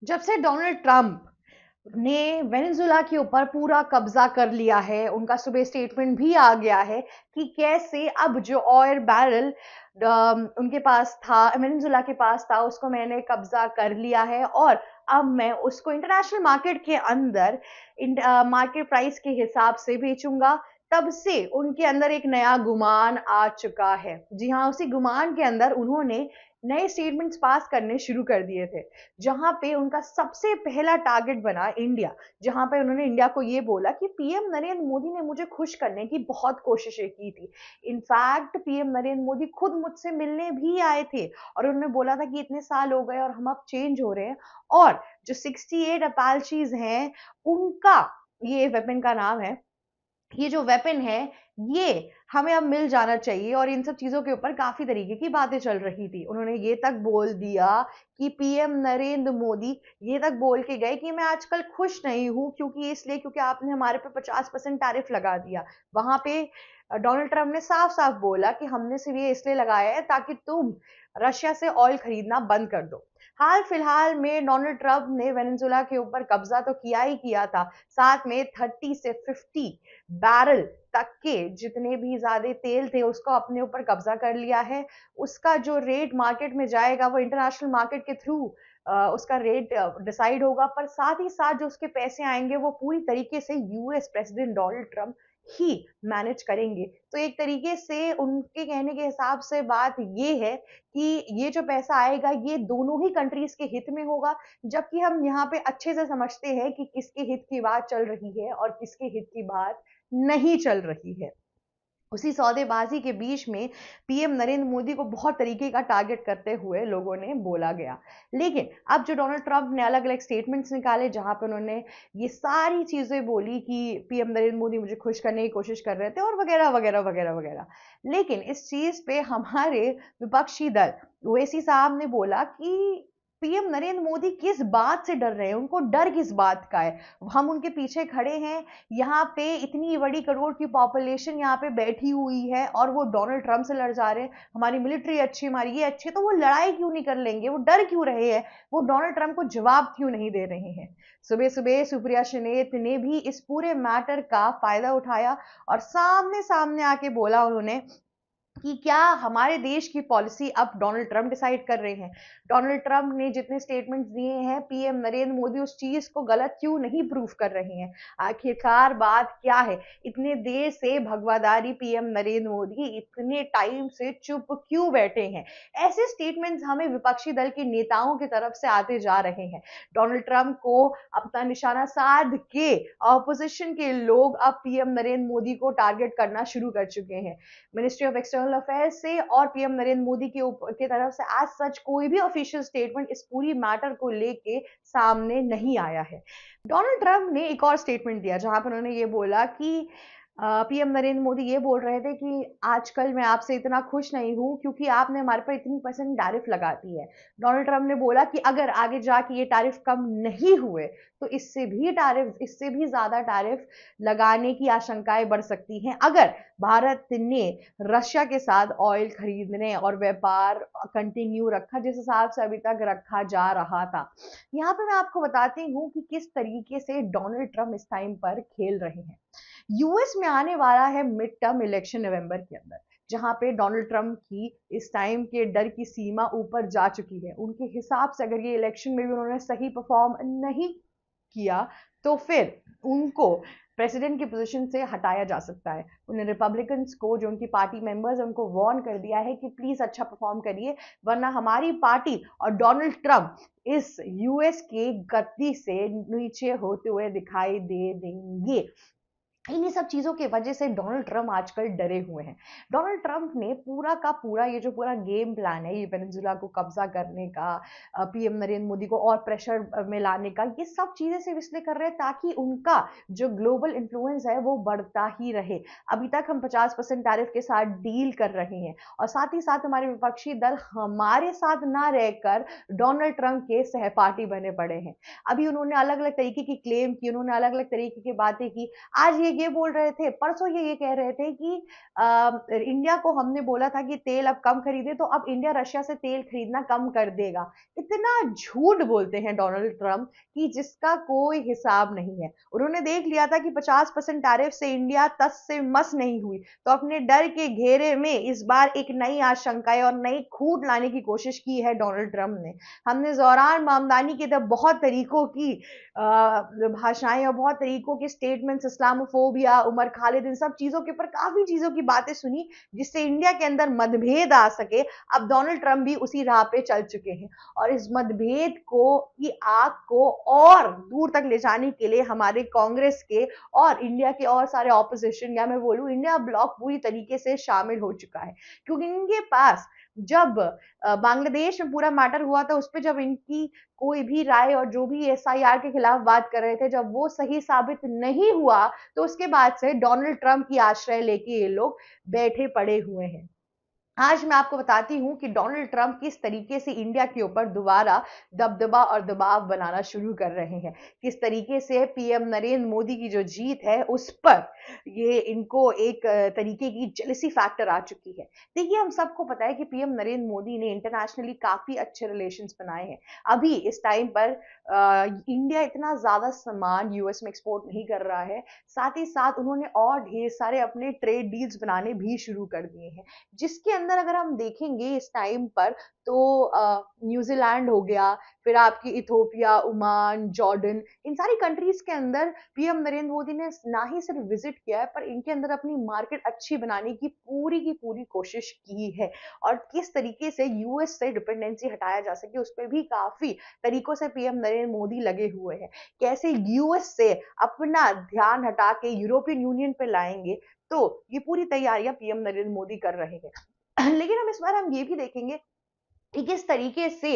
जब से Donald Trump ने वेनेजुला के ऊपर पूरा कब्जा कर लिया है, उनका सुबह स्टेटमेंट भी आ गया है कि कैसे अब जो ऑयल बैरल उनके पास था, वेनेजुला के पास था, उसको मैंने कब्जा कर लिया है और अब मैं उसको इंटरनेशनल मार्केट के अंदर मार्केट प्राइस के हिसाब से बेचूंगा। तब से उनके अंदर एक नया गुमान आ चुका है। जी हाँ, उसी गुमान के अंदर उन्होंने नए स्टेटमेंट्स पास करने शुरू कर दिए थे, जहां पे उनका सबसे पहला टारगेट बना इंडिया। जहां पे उन्होंने इंडिया को ये बोला कि पीएम नरेंद्र मोदी ने मुझे खुश करने की बहुत कोशिशें की थी। इनफैक्ट पीएम नरेंद्र मोदी खुद मुझसे मिलने भी आए थे और उन्होंने बोला था कि इतने साल हो गए और हम अब चेंज हो रहे हैं। और जो 68 अपाचीज हैं, उनका ये वेपन का नाम है, ये जो वेपन है, ये हमें अब मिल जाना चाहिए। और इन सब चीजों के ऊपर काफी तरीके की बातें चल रही थी। उन्होंने ये तक बोल दिया कि पीएम नरेंद्र मोदी ये तक बोल के गए कि मैं आजकल खुश नहीं हूं, क्योंकि इसलिए क्योंकि आपने हमारे पे 50% टैरिफ लगा दिया। वहां पे डोनाल्ड ट्रंप ने साफ साफ बोला कि हमने सिर्फ ये इसलिए लगाया है ताकि तुम रशिया से ऑयल खरीदना बंद कर दो। हाल फिलहाल में डोनाल्ड ट्रंप ने वेनेजुला के ऊपर कब्जा तो किया ही किया था, साथ में 30 से 50 बैरल तक के जितने भी ज्यादा तेल थे उसको अपने ऊपर कब्जा कर लिया है। उसका जो रेट मार्केट में जाएगा वो इंटरनेशनल मार्केट के थ्रू उसका रेट डिसाइड होगा, पर साथ ही साथ जो उसके पैसे आएंगे वो पूरी तरीके से यूएस प्रेसिडेंट डोनाल्ड ट्रंप ही मैनेज करेंगे। तो एक तरीके से उनके कहने के हिसाब से बात ये है कि ये जो पैसा आएगा ये दोनों ही कंट्रीज के हित में होगा। जबकि हम यहाँ पे अच्छे से समझते हैं कि किसके हित की बात चल रही है और किसके हित की बात नहीं चल रही है। उसी सौदेबाजी के बीच में पीएम नरेंद्र मोदी को बहुत तरीके का टारगेट करते हुए लोगों ने बोला गया। लेकिन अब जो डोनाल्ड ट्रंप ने अलग अलग स्टेटमेंट्स निकाले, जहां पर उन्होंने ये सारी चीजें बोली कि पीएम नरेंद्र मोदी मुझे खुश करने की कोशिश कर रहे थे और वगैरह वगैरह वगैरह वगैरह। लेकिन इस चीज पे हमारे विपक्षी दल ओवैसी साहब ने बोला कि पीएम नरेंद्र मोदी किस बात से डर रहे हैं, उनको डर किस बात का है, हम उनके पीछे खड़े हैं। यहाँ पे इतनी बड़ी करोड़ की पॉपुलेशन यहाँ पे बैठी हुई है और वो डोनाल्ड ट्रंप से लड़ जा रहे हैं। हमारी मिलिट्री अच्छी, हमारी ये अच्छी, तो वो लड़ाई क्यों नहीं कर लेंगे, वो डर क्यों रहे हैं, वो डोनाल्ड ट्रंप को जवाब क्यों नहीं दे रहे हैं। सुबह सुबह सुप्रिया श्रीनेत ने भी इस पूरे मैटर का फायदा उठाया और सामने सामने आके बोला उन्होंने कि क्या हमारे देश की पॉलिसी अब डोनाल्ड ट्रंप डिसाइड कर रहे हैं। डोनाल्ड ट्रंप ने जितने स्टेटमेंट्स दिए हैं, पीएम नरेंद्र मोदी उस चीज को गलत क्यों नहीं प्रूफ कर रहे हैं। आखिरकार बात क्या है, इतने देर से भगवादारी पीएम नरेंद्र मोदी इतने टाइम से चुप क्यों बैठे हैं। ऐसे स्टेटमेंट्स हमें विपक्षी दल के नेताओं की तरफ से आते जा रहे हैं। डोनाल्ड ट्रंप को अपना निशाना साध के ऑपोजिशन के लोग अब पीएम नरेंद्र मोदी को टारगेट करना शुरू कर चुके हैं। मिनिस्ट्री ऑफ एक्सटर्नल अफेयर्स से और पीएम नरेंद्र मोदी के ऊपर की तरफ से आज सच कोई भी ऑफिशियल स्टेटमेंट इस पूरी मैटर को लेके सामने नहीं आया है। डोनाल्ड ट्रंप ने एक और स्टेटमेंट दिया जहां पर उन्होंने ये बोला कि पीएम नरेंद्र मोदी ये बोल रहे थे कि आजकल मैं आपसे इतना खुश नहीं हूं क्योंकि आपने हमारे पर इतनी परसेंट टैरिफ लगा दी है। डोनाल्ड ट्रंप ने बोला कि अगर आगे जाके ये टैरिफ कम नहीं हुए तो इससे भी ज्यादा टैरिफ लगाने की आशंकाएं बढ़ सकती हैं, अगर भारत ने रशिया के साथ ऑयल खरीदने और व्यापार कंटिन्यू रखा जिस हिसाब से अभी तक रखा जा रहा था। यहाँ पे मैं आपको बताती हूँ कि किस तरीके से डोनाल्ड ट्रंप इस टाइम पर खेल रहे हैं। यूएस में आने वाला है मिड टर्म इलेक्शन नवंबर के अंदर, जहां पे डोनाल्ड ट्रंप की इस टाइम के डर की सीमा ऊपर जा चुकी है। उनके हिसाब से अगर ये इलेक्शन में भी उन्होंने सही परफॉर्म नहीं किया तो फिर उनको प्रेसिडेंट की पोजीशन से हटाया जा सकता है। उन्हें रिपब्लिकन्स को, जो उनकी पार्टी मेंबर्स हैं, उनको वार्न कर दिया है कि प्लीज अच्छा परफॉर्म करिए, वरना हमारी पार्टी और डोनाल्ड ट्रंप इस यूएस के गद्दी से नीचे होते हुए दिखाई दे देंगे। इन्हीं सब चीजों की वजह से डोनाल्ड ट्रंप आजकल डरे हुए हैं। डोनाल्ड ट्रंप ने पूरा का पूरा ये जो पूरा गेम प्लान है, ये वेनेजुला को कब्जा करने का, पीएम नरेंद्र मोदी को और प्रेशर में लाने का, ये सब चीजें सिर्फ इसलिए कर रहे हैं ताकि उनका जो ग्लोबल इन्फ्लुएंस है वो बढ़ता ही रहे। अभी तक हम 50% टैरिफ के साथ डील कर रहे हैं और साथ ही साथ हमारे विपक्षी दल हमारे साथ ना रहकर डोनाल्ड ट्रंप के सहपाठी बने पड़े हैं। अभी उन्होंने अलग अलग तरीके की क्लेम की, उन्होंने अलग अलग तरीके की बातें की। आज ये ये बोल रहे थे, परसों ये कह रहे थे कि इंडिया को हमने बोला था कि तेल अब कम खरीदे, तो अब इंडिया रशिया से तेल खरीदना कम कर देगा। इतना झूठ बोलते हैं डोनाल्ड ट्रंप कि जिसका कोई हिसाब नहीं है। उन्होंने देख लिया था कि 50% टैरिफ से इंडिया तस से मस नहीं हुई, तो अपने डर के घेरे में इस बार एक नई आशंकाएं और नई खूट लाने की कोशिश की है डोनाल्ड ट्रंप ने। हमने ज़ोरान मामदानी के तब बहुत तरीकों की भाषाएं और बहुत तरीकों के स्टेटमेंट्स, इस्लामोफोबिया, उमर खालिद, इन सब चीजों के ऊपर काफी चीजों की बातें सुनी जिससे इंडिया के अंदर मतभेद आ सके। अब डोनाल्ड ट्रंप भी उसी राह पे चल चुके हैं और इस मतभेद को की आग को और दूर तक ले जाने के लिए हमारे कांग्रेस के और इंडिया के और सारे ऑपोजिशन, या मैं बोलूं इंडिया ब्लॉक पूरी तरीके से शामिल हो चुका है। क्योंकि इनके पास जब बांग्लादेश में पूरा मैटर हुआ था, उस पर जब इनकी कोई भी राय और जो भी एसआईआर के खिलाफ बात कर रहे थे, जब वो सही साबित नहीं हुआ, तो उसके बाद से डोनाल्ड ट्रंप की आश्रय लेके ये लोग बैठे पड़े हुए हैं। आज मैं आपको बताती हूं कि डोनाल्ड ट्रंप किस तरीके से इंडिया के ऊपर दोबारा दबदबा और दबाव बनाना शुरू कर रहे हैं, किस तरीके से पीएम नरेंद्र मोदी की जो जीत है उस पर ये इनको एक तरीके की जेलसी फैक्टर आ चुकी है। देखिए, हम सबको पता है कि पीएम नरेंद्र मोदी ने इंटरनेशनली काफी अच्छे रिलेशंस बनाए हैं। अभी इस टाइम पर इंडिया इतना ज्यादा सामान यूएस में एक्सपोर्ट नहीं कर रहा है, साथ ही साथ उन्होंने और ढेर सारे अपने ट्रेड डील्स बनाने भी शुरू कर दिए हैं, जिसके अंदर अगर हम देखेंगे इस टाइम पर तो न्यूजीलैंड हो गया, फिर आपकी इथोपिया, ओमान, जॉर्डन, इन सारी कंट्रीज के अंदर पीएम नरेंद्र मोदी ने ना ही सिर्फ विजिट किया है, पर इनके अंदर अपनी मार्केट अच्छी बनाने की पूरी कोशिश की है। और किस तरीके से यूएस से डिपेंडेंसी हटाया जा सके उस पर भी काफी तरीकों से पीएम नरेंद्र मोदी लगे हुए हैं। कैसे यूएस से अपना ध्यान हटा के यूरोपियन यूनियन पे लाएंगे, तो ये पूरी तैयारियां पीएम नरेंद्र मोदी कर रहे हैं। लेकिन हम इस बार हम ये भी देखेंगे कि किस तरीके से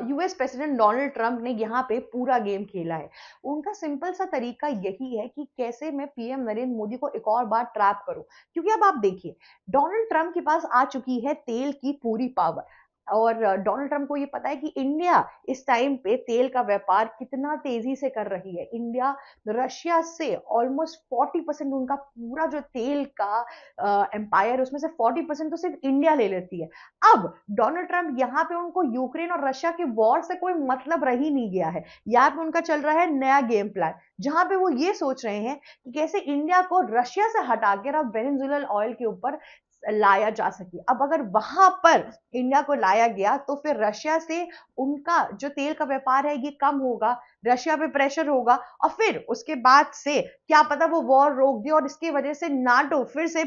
यूएस प्रेसिडेंट डोनाल्ड ट्रंप ने यहाँ पे पूरा गेम खेला है। उनका सिंपल सा तरीका यही है कि कैसे मैं पीएम नरेंद्र मोदी को एक और बार ट्रैप करूं। क्योंकि अब आप देखिए, डोनाल्ड ट्रंप के पास आ चुकी है तेल की पूरी पावर, और डोनाल्ड ट्रंप को ये पता है कि इंडिया इस टाइम पे तेल का व्यापार कितना तेजी से कर रही है। इंडिया रशिया से ऑलमोस्ट 40% उनका पूरा जो तेल का एम्पायर, उसमें से 40% तो सिर्फ इंडिया ले लेती है। अब डोनाल्ड ट्रंप यहाँ पे उनको यूक्रेन और रशिया के वॉर से कोई मतलब रह ही नहीं गया है। यहाँ पे उनका चल रहा है नया गेम प्लान, जहां पे वो ये सोच रहे हैं कि कैसे इंडिया को रशिया से हटाकर अब वेनेजुएलन ऑयल के ऊपर लाया जा सके। अब अगर वहां पर इंडिया को लाया गया तो फिर रशिया से उनका जो तेल का व्यापार है ये कम होगा, रशिया पे प्रेशर होगा, और फिर उसके बाद से क्या पता वो वॉर रोक दे और इसकी वजह से नाटो फिर से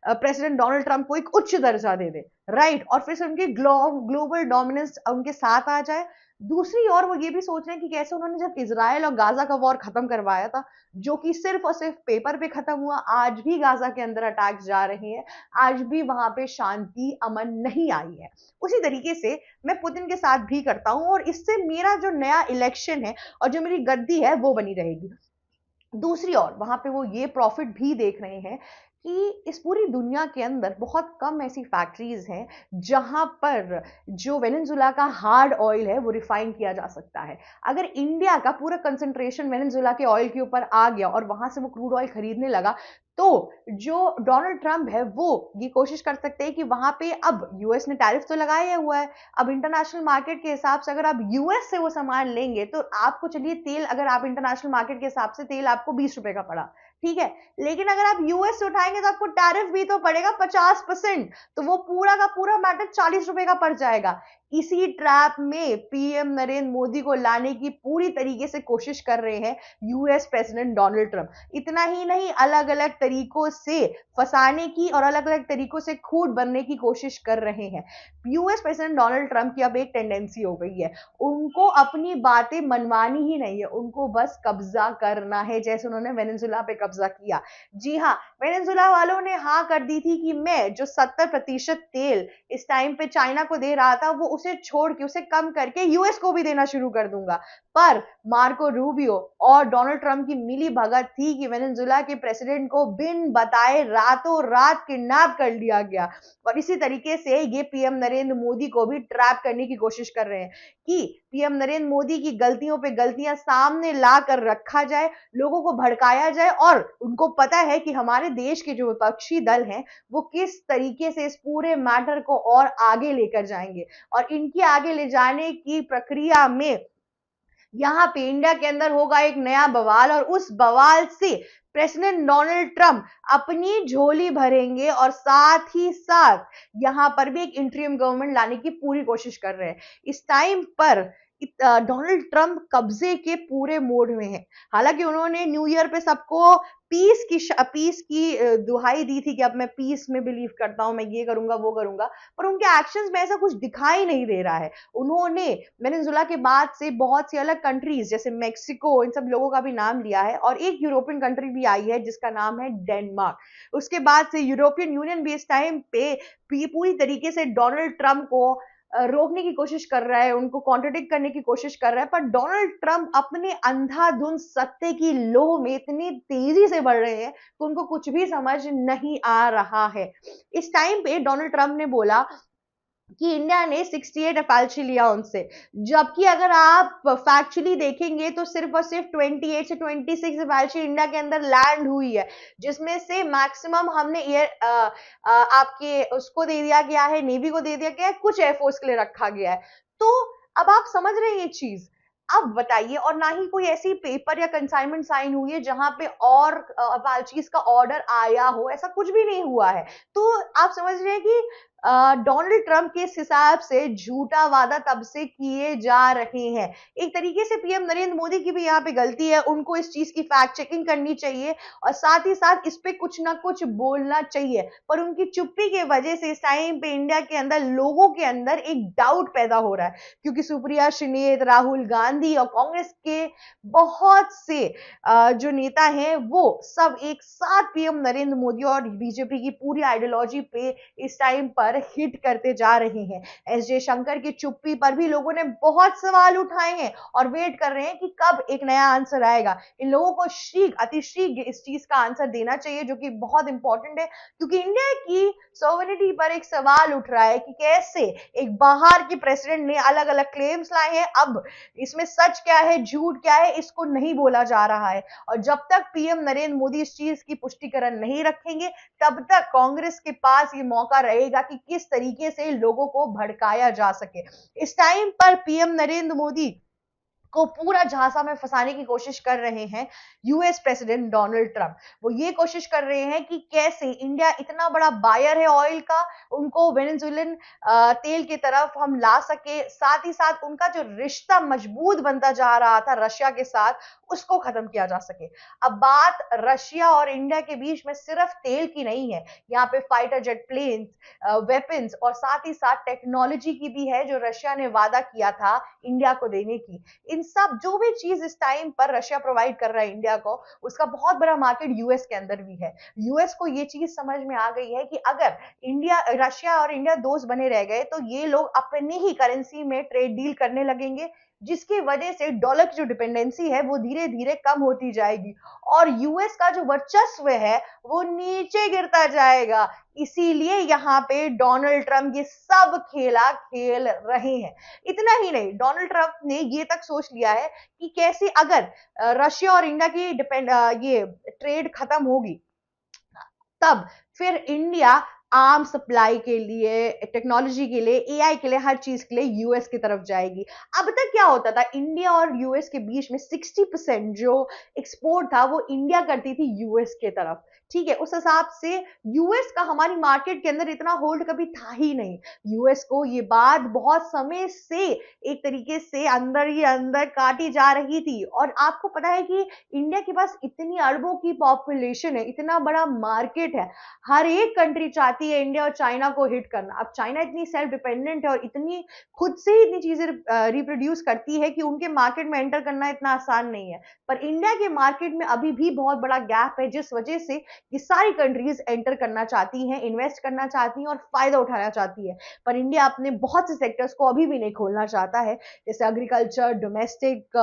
प्रेसिडेंट डोनाल्ड ट्रंप को एक उच्च दर्जा दे दे, राइट, और फिर से उनकी ग्लोबल डोमिनेंस उनके साथ आ जाए। दूसरी ओर वो ये भी सोच रहे हैं कि कैसे उन्होंने जब इजराइल और गाजा का वॉर खत्म करवाया था, जो कि सिर्फ और सिर्फ पेपर पे खत्म हुआ, आज भी गाजा के अंदर अटैक्स जा रहे हैं, आज भी वहां पे शांति अमन नहीं आई है। उसी तरीके से मैं पुतिन के साथ भी करता हूं और इससे मेरा जो नया इलेक्शन है और जो मेरी गद्दी है वो बनी रहेगी। दूसरी ओर वहां पे वो ये प्रॉफिट भी देख रहे हैं कि इस पूरी दुनिया के अंदर बहुत कम ऐसी फैक्ट्रीज हैं जहां पर जो वेनेजुएला का हार्ड ऑयल है वो रिफाइन किया जा सकता है। अगर इंडिया का पूरा कंसंट्रेशन वेनेजुएला के ऑयल के ऊपर आ गया और वहां से वो क्रूड ऑयल खरीदने लगा, तो जो डोनाल्ड ट्रंप है वो ये कोशिश कर सकते हैं कि वहां पे, अब यूएस ने टैरिफ तो लगाया हुआ है, अब इंटरनेशनल मार्केट के हिसाब से अगर आप यूएस से वो सामान लेंगे तो आपको, चलिए तेल अगर आप इंटरनेशनल मार्केट के हिसाब से तेल आपको 20 रुपए का पड़ा, ठीक है, लेकिन अगर आप यूएस से उठाएंगे तो आपको टैरिफ भी तो पड़ेगा 50%, तो वो पूरा का पूरा मैटर 40 रुपए का पड़ जाएगा। इसी ट्रैप में पीएम नरेंद्र मोदी को लाने की पूरी तरीके से कोशिश कर रहे हैं यूएस प्रेसिडेंट डोनाल्ड ट्रंप। इतना ही नहीं, अलग अलग तरीकों से फंसाने की और अलग अलग तरीकों से खूट बनने की कोशिश कर रहे हैं। यूएस प्रेसिडेंट डोनाल्ड ट्रंप की अब एक टेंडेंसी हो गई है, उनको अपनी बातें मनवानी ही नहीं है, उनको बस कब्जा करना है, जैसे उन्होंने वेनेजुएला पे कब्जा किया। जी हाँ, वेनेजुएला वालों ने हाँ कर दी थी कि मैं जो 70% तेल इस टाइम पे चाइना को दे रहा था वो उसे छोड़ के, उसे कम करके यूएस को भी देना शुरू कर दूंगा। पर मार्को रूबियो और डोनाल्ड ट्रंप की मिली भगत थी कि वेनेजुएला के प्रेसिडेंट को बिन बताए रातों रात किडनैप कर लिया गया। और इसी तरीके से ये पीएम नरेंद्र मोदी को भी ट्रैप करने की कोशिश कर रहे हैं कि पीएम नरेंद्र मोदी की गलतियों पे गलतियां सामने ला कर रखा जाए, लोगों को भड़काया जाए, और उनको पता है कि हमारे देश के जो विपक्षी दल हैं वो किस तरीके से इस पूरे मैटर को और आगे लेकर जाएंगे। और इनकी आगे ले जाने की प्रक्रिया में यहाँ पे इंडिया के अंदर होगा एक नया बवाल, और उस बवाल से प्रेसिडेंट डोनाल्ड ट्रंप अपनी झोली भरेंगे और साथ ही साथ यहां पर भी एक इंटरिम गवर्नमेंट लाने की पूरी कोशिश कर रहे हैं। इस टाइम पर डोनाल्ड ट्रंप कब्जे के पूरे मोड में है। हालांकि उन्होंने न्यू ईयर पे सबको पीस की दुहाई दी थी कि अब मैं पीस में बिलीव करता हूं, मैं ये करूंगा वो करूंगा, पर उनके एक्शंस में ऐसा कुछ दिखाई नहीं दे रहा है। उन्होंने वेनेजुएला के बाद से बहुत सी अलग कंट्रीज जैसे मेक्सिको, इन सब लोगों का भी नाम लिया है, और एक यूरोपियन कंट्री भी आई है जिसका नाम है डेनमार्क। उसके बाद से यूरोपियन यूनियन भी इस टाइम पे पूरी तरीके से डोनाल्ड ट्रंप को रोकने की कोशिश कर रहा है, उनको कॉन्ट्रडिक्ट करने की कोशिश कर रहा है, पर डोनाल्ड ट्रंप अपने अंधाधुंध सत्ते की लोह में इतनी तेजी से बढ़ रहे हैं कि उनको कुछ भी समझ नहीं आ रहा है। इस टाइम पे डोनाल्ड ट्रंप ने बोला कि इंडिया ने 68 अपाचे लिया उनसे, जबकि अगर आप फैक्चुअली देखेंगे तो सिर्फ और सिर्फ 28 से 26 अपाचे इंडिया के अंदर लैंड हुई है, जिसमें से मैक्सिमम हमने आपके उसको दे दिया गया है, नेवी को दे दिया गया है, कुछ एयरफोर्स के लिए रखा गया है। तो अब आप समझ रहे हैं ये चीज। अब बताइए, और ना ही कोई ऐसी पेपर या कंसाइनमेंट साइन हुई है जहां पे और अपाचीज का ऑर्डर आया हो, ऐसा कुछ भी नहीं हुआ है। तो आप समझ रहे हैं कि डोनाल्ड ट्रंप के हिसाब से झूठा वादा तब से किए जा रहे हैं। एक तरीके से पीएम नरेंद्र मोदी की भी यहाँ पे गलती है, उनको इस चीज की फैक्ट चेकिंग करनी चाहिए और साथ ही साथ इस पे कुछ ना कुछ बोलना चाहिए, पर उनकी चुप्पी के वजह से इस टाइम पे इंडिया के अंदर लोगों के अंदर एक डाउट पैदा हो रहा है, क्योंकि सुप्रिया श्रीनेत, राहुल गांधी और कांग्रेस के बहुत से जो नेता हैं वो सब एक साथ पीएम नरेंद्र मोदी और बीजेपी की पूरी आइडियोलॉजी पे इस टाइम पर हिट करते जा रहे हैं। एस जयशंकर की चुप्पी पर भी लोगों ने बहुत सवाल उठाए हैं और वेट कर रहे हैं कि कब एक नया आंसर आएगा। इन लोगों को अतिशीघ्र इस चीज का आंसर देना चाहिए, जो कि बहुत इंपॉर्टेंट है, क्योंकि इंडिया की सॉवरेनिटी पर एक सवाल उठ रहा है कि कैसे एक बाहर के प्रेसिडेंट ने अलग अलग क्लेम्स लाए हैं, अब इसमें सच क्या है झूठ क्या है इसको नहीं बोला जा रहा है। और जब तक पीएम नरेंद्र मोदी इस चीज की पुष्टिकरण नहीं रखेंगे, तब तक कांग्रेस के पास ये मौका रहेगा कि किस तरीके से लोगों को भड़काया जा सके। इस टाइम पर पीएम नरेंद्र मोदी को पूरा झांसा में फंसाने की कोशिश कर रहे हैं यूएस प्रेसिडेंट डोनाल्ड ट्रंप। वो ये कोशिश कर रहे हैं कि कैसे इंडिया इतना बड़ा बायर है ऑयल का, उनको वेनेजुएलन तेल की तरफ हम ला सके, साथ ही साथ उनका जो रिश्ता मजबूत बनता जा रहा था रशिया के साथ, उसको खत्म किया जा सके। अब बात रशिया और इंडिया के बीच में सिर्फ तेल की नहीं है, यहाँ पे फाइटर जेट प्लेन्स, वेपन्स और साथ ही साथ टेक्नोलॉजी की भी है, जो रशिया ने वादा किया था इंडिया को देने की। इन सब जो भी चीज इस टाइम पर रशिया प्रोवाइड कर रहा है इंडिया को, उसका बहुत बड़ा मार्केट यूएस के अंदर भी है। यूएस को ये चीज समझ में आ गई है कि अगर रशिया और इंडिया दोस्त बने रह गए तो ये लोग अपनी ही करेंसी में ट्रेड डील करने लगेंगे, जिसकी वजह से डॉलर की जो डिपेंडेंसी है वो धीरे धीरे कम होती जाएगी और यूएस का जो वर्चस्व है वो नीचे गिरता जाएगा। इसीलिए यहाँ पे डोनाल्ड ट्रंप ये सब खेला खेल रहे हैं। इतना ही नहीं, डोनाल्ड ट्रंप ने ये तक सोच लिया है कि कैसे अगर रशिया और इंडिया की ये ट्रेड खत्म होगी, तब फिर इंडिया आर्म सप्लाई के लिए, टेक्नोलॉजी के लिए, एआई के लिए, हर चीज के लिए यूएस की तरफ जाएगी। अब तक क्या होता था, इंडिया और यूएस के बीच में 60% जो एक्सपोर्ट था वो इंडिया करती थी यूएस के तरफ। ठीक है, उस हिसाब से यूएस का हमारी मार्केट के अंदर इतना होल्ड कभी था ही नहीं। यूएस को ये बात बहुत समय से एक तरीके से अंदर ही अंदर काटी जा रही थी। और आपको पता है कि इंडिया के पास इतनी अरबों की पॉपुलेशन है, इतना बड़ा मार्केट है, हर एक कंट्री चाहती चाहती है इंडिया और चाइना को हिट करना। अब चाइना इतनी सेल्फ डिपेंडेंट है और इतनी खुद से ही इतनी चीजें रिप्रोड्यूस करती है कि उनके मार्केट में एंटर करना इतना आसान नहीं है। पर इंडिया के मार्केट में अभी भी बहुत बड़ा गैप है, जिस वजह से ये सारी कंट्रीज एंटर करना चाहती हैं, इन्वेस्ट करना चाहती हैं और फायदा उठाना चाहती है। पर इंडिया अपने बहुत से सेक्टर्स को अभी भी नहीं खोलना चाहता है, जैसे एग्रीकल्चर, डोमेस्टिक,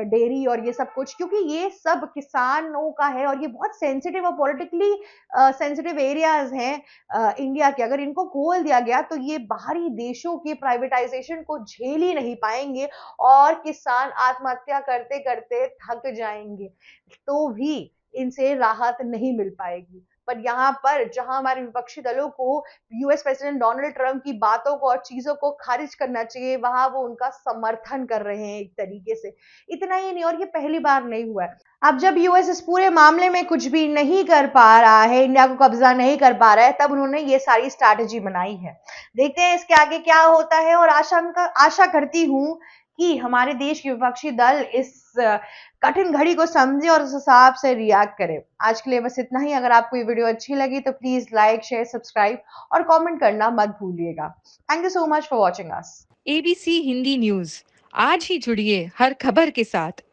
डेयरी और ये सब कुछ, क्योंकि ये सब किसानों का है और ये बहुत सेंसिटिव और पॉलिटिकली सेंसिटिव एरियाज हैं इंडिया के। अगर इनको खोल दिया गया तो ये बाहरी देशों के प्राइवेटाइजेशन को झेल ही नहीं पाएंगे और किसान आत्महत्या करते करते थक जाएंगे, तो भी इनसे राहत नहीं मिल पाएगी। पर यहाँ पर जहां हमारे विपक्षी दलों को यूएस प्रेसिडेंट डोनाल्ड ट्रंप की बातों को और चीजों को खारिज करना चाहिए, वहां वो उनका समर्थन कर रहे हैं एक तरीके से। इतना ही नहीं, और ये पहली बार नहीं हुआ है। अब जब यूएस इस पूरे मामले में कुछ भी नहीं कर पा रहा है, इंडिया को कब्जा नहीं कर पा रहा है, तब उन्होंने ये सारी स्ट्रैटेजी बनाई है। देखते हैं इसके आगे क्या होता है, और आशा करती हूँ कि हमारे देश के विपक्षी दल इस कठिन घड़ी को समझे और उस हिसाब से रिएक्ट करे। आज के लिए बस इतना ही। अगर आपको ये वीडियो अच्छी लगी तो प्लीज लाइक, शेयर, सब्सक्राइब और कमेंट करना मत भूलिएगा। Thank you so much for watching us. ABC Hindi news, आज ही जुड़िए हर खबर के साथ